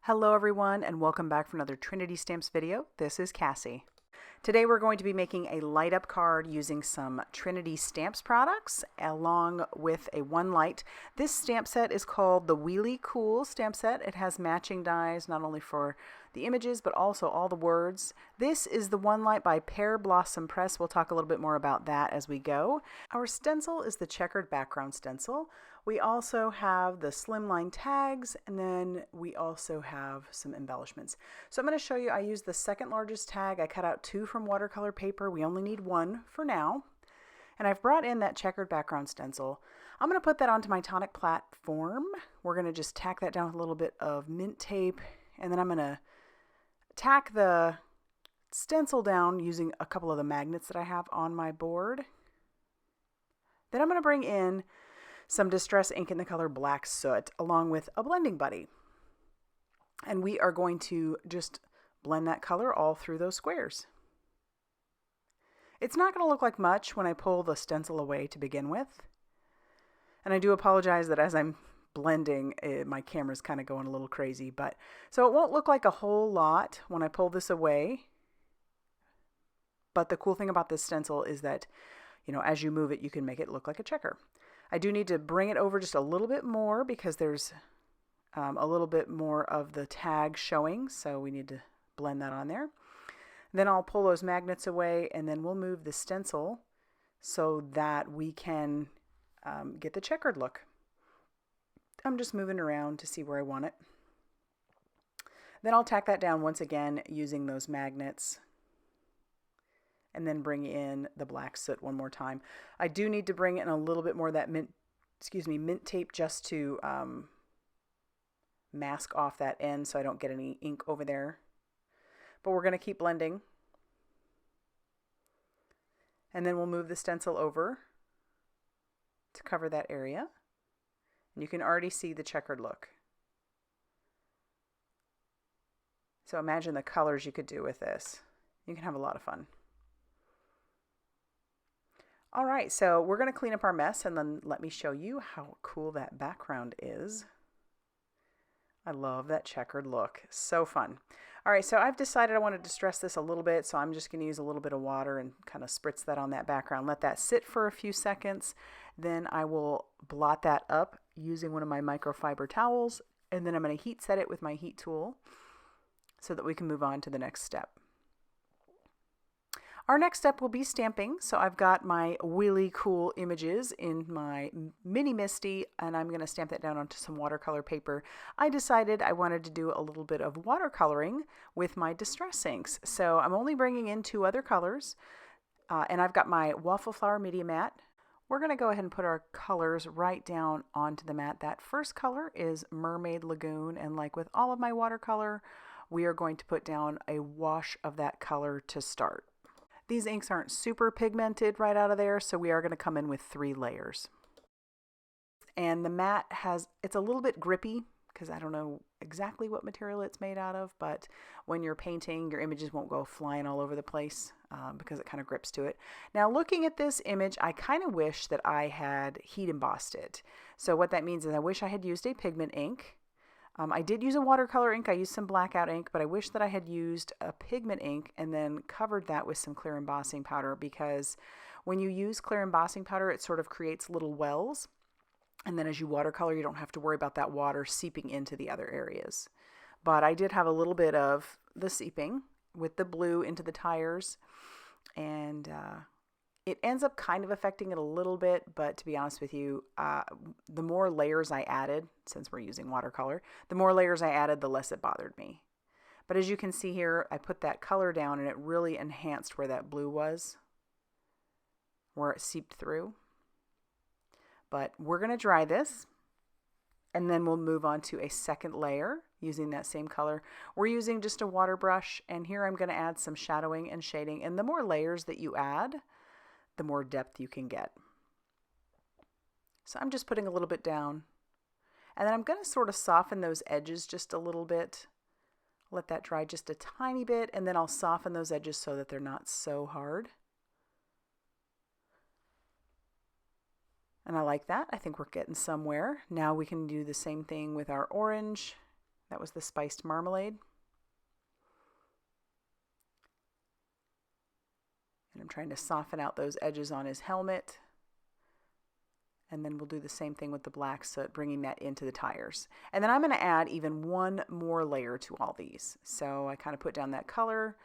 Hello everyone and welcome back for another Trinity Stamps video. This is Cassie. Today we're going to be making a light up card using some Trinity Stamps products along with a one light. This stamp set is called the Wheelie Cool stamp set. It has matching dies not only for the images but also all the words. This is the one light by Pearblossom Press. We'll talk a little bit more about that as we go. Our stencil is the checkered background stencil. We also have the Slimline tags, and then we also have some embellishments. So I'm going to show you, I used the second largest tag. I cut out 2 from watercolor paper. We only need 1 for now. And I've brought in that checkered background stencil. I'm going to put that onto my tonic platform. We're going to just tack that down with a little bit of mint tape, and then I'm going to tack the stencil down using a couple of the magnets that I have on my board. Then I'm going to bring in some distress ink in the color Black Soot along with a blending buddy. And we are going to just blend that color all through those squares. It's not going to look like much when I pull the stencil away to begin with. And I do apologize that as I'm blending, my camera's kind of going a little crazy. So it won't look like a whole lot when I pull this away. But the cool thing about this stencil is that, as you move it, you can make it look like a checker. I do need to bring it over just a little bit more because there's a little bit more of the tag showing, so we need to blend that on there. Then I'll pull those magnets away, and then we'll move the stencil so that we can get the checkered look. I'm just moving around to see where I want it. Then I'll tack that down once again using those magnets, and then bring in the Black Soot one more time. I do need to bring in a little bit more of that mint tape just to mask off that end so I don't get any ink over there. But we're going to keep blending. And then we'll move the stencil over to cover that area. And you can already see the checkered look. So imagine the colors you could do with this. You can have a lot of fun. All right, so we're going to clean up our mess and then let me show you how cool that background is. I love that checkered look. So fun. All right, so I've decided I want to distress this a little bit, so I'm just going to use a little bit of water and kind of spritz that on that background. Let that sit for a few seconds. Then I will blot that up using one of my microfiber towels, and then I'm going to heat set it with my heat tool so that we can move on to the next step. Our next step will be stamping. So I've got my Wheelie Cool images in my mini Misty, and I'm going to stamp that down onto some watercolor paper. I decided I wanted to do a little bit of watercoloring with my distress inks. So I'm only bringing in 2 other colors, and I've got my Waffle Flower Media Mat. We're going to go ahead and put our colors right down onto the mat. That first color is Mermaid Lagoon, and like with all of my watercolor, we are going to put down a wash of that color to start. These inks aren't super pigmented right out of there, so we are going to come in with 3 layers. And the mat it's a little bit grippy because I don't know exactly what material it's made out of, but when you're painting, your images won't go flying all over the place because it kind of grips to it. Now, looking at this image, I kind of wish that I had heat embossed it. So what that means is I wish I had used a pigment ink. I did use a watercolor ink. I used some blackout ink, but I wish that I had used a pigment ink and then covered that with some clear embossing powder, because when you use clear embossing powder, it sort of creates little wells. And then as you watercolor, you don't have to worry about that water seeping into the other areas. But I did have a little bit of the seeping with the blue into the tires, and it ends up kind of affecting it a little bit, but to be honest with you, the more layers I added, since we're using watercolor, the more layers I added, the less it bothered me. But as you can see here, I put that color down and it really enhanced where that blue was, where it seeped through. But we're going to dry this, and then we'll move on to a second layer using that same color. We're using just a water brush, and here I'm going to add some shadowing and shading. And the more layers that you add, the more depth you can get. So I'm just putting a little bit down, and then I'm going to sort of soften those edges just a little bit. Let that dry just a tiny bit, and then I'll soften those edges so that they're not so hard. And I like that. I think we're getting somewhere. Now we can do the same thing with our orange That was the spiced marmalade. And I'm trying to soften out those edges on his helmet. And then we'll do the same thing with the black soot, bringing that into the tires. And then I'm going to add even one more layer to all these. So I kind of put down that color,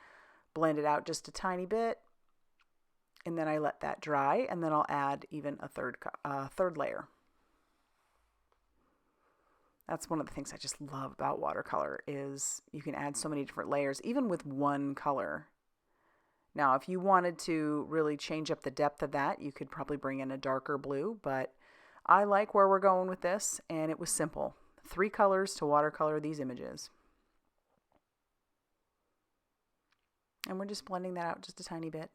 blend it out just a tiny bit, and then I let that dry, and then I'll add even a third layer. That's one of the things I just love about watercolor is you can add so many different layers, even with one color. Now, if you wanted to really change up the depth of that, you could probably bring in a darker blue, but I like where we're going with this, and it was simple. 3 colors to watercolor these images. And we're just blending that out just a tiny bit.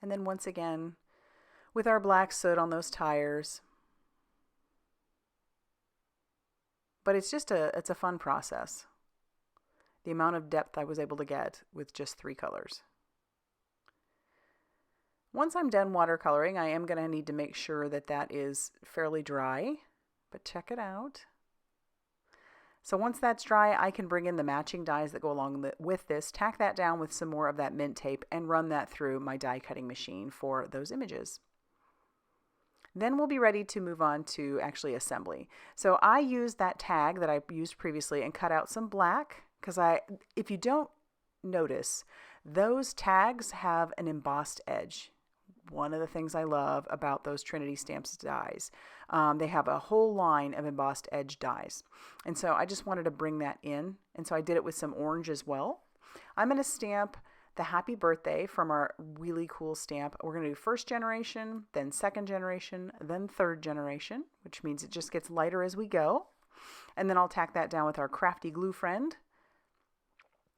And then once again, with our black soot on those tires. But it's a fun process. The amount of depth I was able to get with just 3 colors. Once I'm done watercoloring, I am going to need to make sure that that is fairly dry, but check it out. So once that's dry, I can bring in the matching dyes that go along with this, tack that down with some more of that mint tape, and run that through my die cutting machine for those images. Then we'll be ready to move on to actually assembly. So I used that tag that I used previously and cut out some black, because if you don't notice, those tags have an embossed edge. One of the things I love about those Trinity Stamps dies. They have a whole line of embossed edge dies. And so I just wanted to bring that in. And so I did it with some orange as well. I'm going to stamp the happy birthday from our Wheelie Cool stamp. We're going to do 1st generation, then 2nd generation, then 3rd generation, which means it just gets lighter as we go. And then I'll tack that down with our Crafty Gluefriend.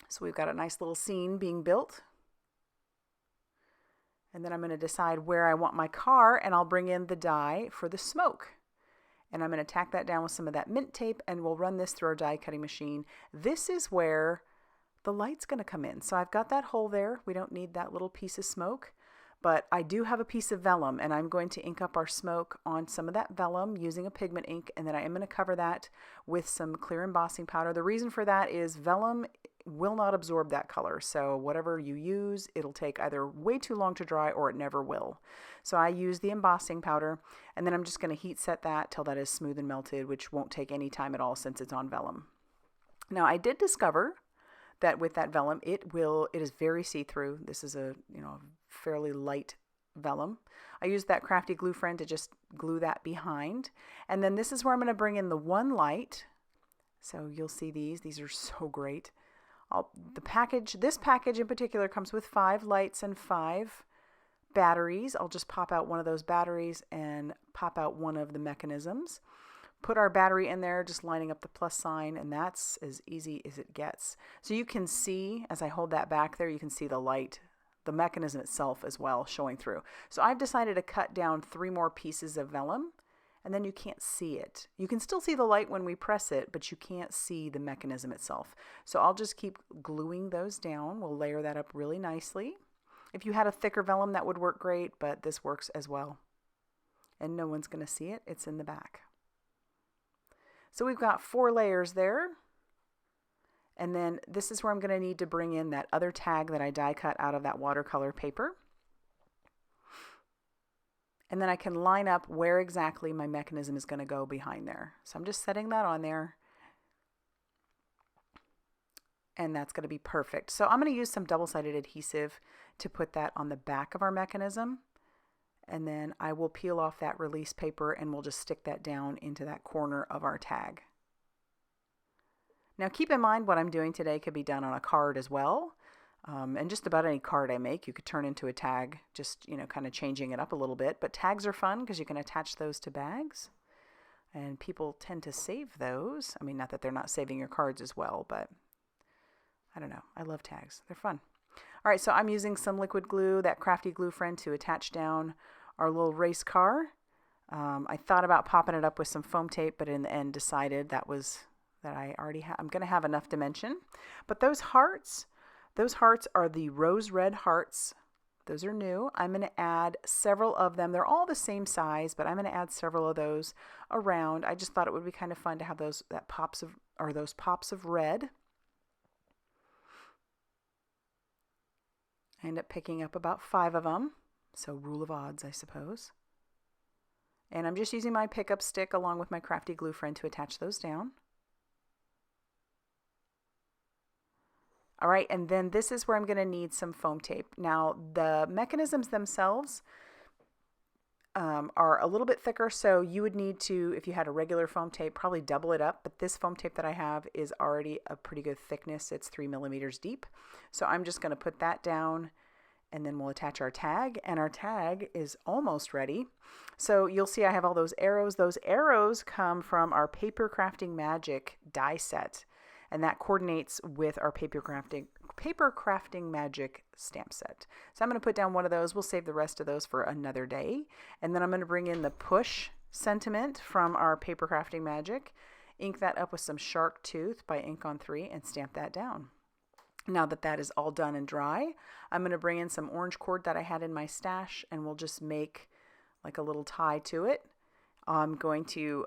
So we've got a nice little scene being built. And then I'm going to decide where I want my car, and I'll bring in the die for the smoke. And I'm going to tack that down with some of that mint tape, and we'll run this through our die cutting machine. This is where the light's going to come in. So I've got that hole there. We don't need that little piece of smoke, but I do have a piece of vellum, and I'm going to ink up our smoke on some of that vellum using a pigment ink, and then I am going to cover that with some clear embossing powder. The reason for that is vellum will not absorb that color. So whatever you use, it'll take either way too long to dry or it never will. So I use the embossing powder, and then I'm just going to heat set that till that is smooth and melted, which won't take any time at all since it's on vellum. Now I did discover that with that vellum, it is very see-through. This is a fairly light vellum. I used that Crafty Gluefriend to just glue that behind. And then this is where I'm going to bring in the one light. So you'll see these are so great. This package in particular comes with 5 lights and 5 batteries. I'll just pop out one of those batteries and pop out one of the mechanisms. Put our battery in there, just lining up the plus sign, and that's as easy as it gets. So you can see, as I hold that back there, you can see the light, the mechanism itself as well showing through. So I've decided to cut down 3 more pieces of vellum, and then you can't see it. You can still see the light when we press it, but you can't see the mechanism itself. So I'll just keep gluing those down. We'll layer that up really nicely. If you had a thicker vellum, that would work great, but this works as well. And no one's going to see it. It's in the back. So we've got 4 layers there. And then this is where I'm going to need to bring in that other tag that I die cut out of that watercolor paper. And then I can line up where exactly my mechanism is going to go behind there. So I'm just setting that on there. And that's going to be perfect. So I'm going to use some double-sided adhesive to put that on the back of our mechanism. And then I will peel off that release paper and we'll just stick that down into that corner of our tag. Now keep in mind what I'm doing today could be done on a card as well. And just about any card I make, you could turn into a tag, just, kind of changing it up a little bit. But tags are fun because you can attach those to bags. And people tend to save those. I mean, not that they're not saving your cards as well, but I don't know. I love tags. They're fun. All right, so I'm using some liquid glue, that Crafty Gluefriend, to attach down our little race car. I thought about popping it up with some foam tape, but in the end decided that I'm going to have enough dimension. But those hearts are the rose red hearts Those are new. I'm going to add several of them. They're all the same size, but I'm going to add several of those around. I just thought it would be kind of fun to have those pops of red. I end up picking up about 5 of them. So rule of odds, I suppose. And I'm just using my pickup stick along with my Crafty Gluefriend to attach those down. All right, and then this is where I'm going to need some foam tape. Now, the mechanisms themselves are a little bit thicker, so you would need to, if you had a regular foam tape, probably double it up. But this foam tape that I have is already a pretty good thickness. It's 3 millimeters deep. So I'm just going to put that down, and then we'll attach our tag, and our tag is almost ready. So you'll see I have all those arrows. Those arrows come from our Papercrafting Magic die set, and that coordinates with our Papercrafting Magic stamp set. So I'm going to put down one of those. We'll save the rest of those for another day. And then I'm going to bring in the push sentiment from our Papercrafting Magic, ink that up with some Shark Tooth by Ink on 3, and stamp that down. Now that that is all done and dry, I'm going to bring in some orange cord that I had in my stash, and we'll just make like a little tie to it. I'm going to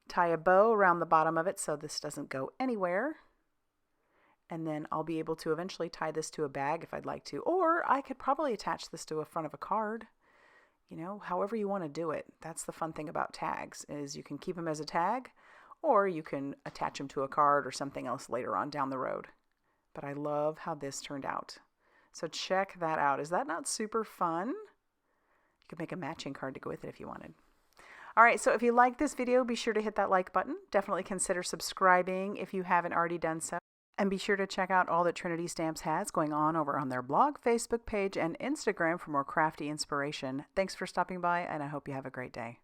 tie a bow around the bottom of it so this doesn't go anywhere. And then I'll be able to eventually tie this to a bag if I'd like to. Or I could probably attach this to the front of a card. You know, however you want to do it. That's the fun thing about tags, is you can keep them as a tag, or you can attach them to a card or something else later on down the road. But I love how this turned out. So check that out. Is that not super fun? You could make a matching card to go with it if you wanted. All right, so if you like this video, be sure to hit that like button. Definitely consider subscribing if you haven't already done so. And be sure to check out all that Trinity Stamps has going on over on their blog, Facebook page, and Instagram for more crafty inspiration. Thanks for stopping by, and I hope you have a great day.